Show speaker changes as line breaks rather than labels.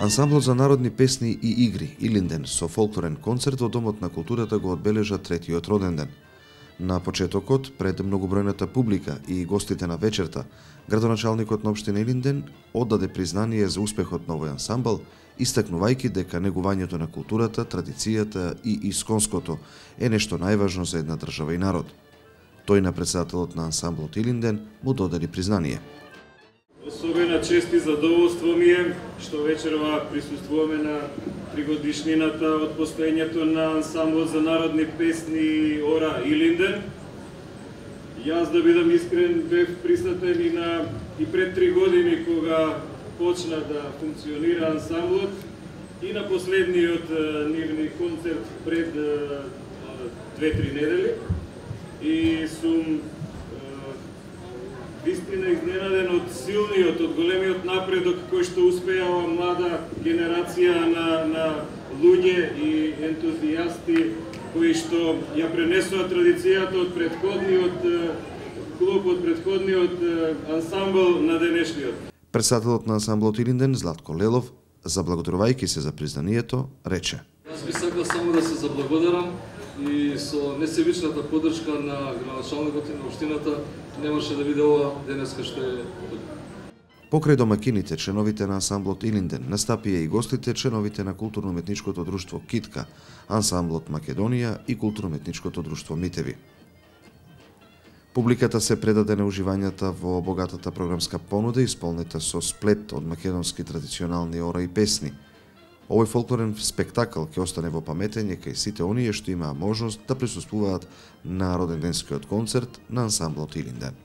Ансамблот за народни песни и игри Илинден со фолклорен концерт во Домот на културата го одбележа третиот роден ден. На почетокот, пред многобројната публика и гостите на вечерта, градоначалникот на општина Илинден оддаде признание за успехот на овој ансамбл, истакнувајќи дека негувањето на културата, традицијата и исконското е нешто најважно за една држава и народ. Тој на председателот на ансамблот Илинден му додели признание.
Особена чест и задоволство ми е што вечерва присуствуваме на тригодишнината од постоењето на ансамблот за народни песни Ора Илинден. Јас, да бидам искрен, бев присутен и пред 3 години кога почна да функционира ансамблот и на последниот нивни концерт пред 2-3 недели. И сум вистина изненаден од силниот, од големиот напредок кој што успеава млада генерација на луѓе и ентузијасти кои што ја пренесува традицијата од претходниот клуб, од претходниот ансамбл на денешниот.
Председателот на ансамблот Илинден Златко Лелов, заблагодарувајќи се за признанието, рече:
Јас би сакал само да се заблагодарам и со несебичната поддршка на градоначалникот и на општината немаше да биде ова денеска што е.
Покрај домакините, членовите на ансамблот Илинден, настапија и гостите, членовите на културно-уметничкото друштво Китка, ансамблот Македонија и културно-уметничкото друштво Митеви. Публиката се предаде на уживањата во богатата програмска понуда, исполнета со сплет од македонски традиционални ора и песни. Овој фолклорен спектакл ќе остане во паметење кај сите оние што имаа можност да присуствуваат на роденденскиот концерт на ансамблот Илинден.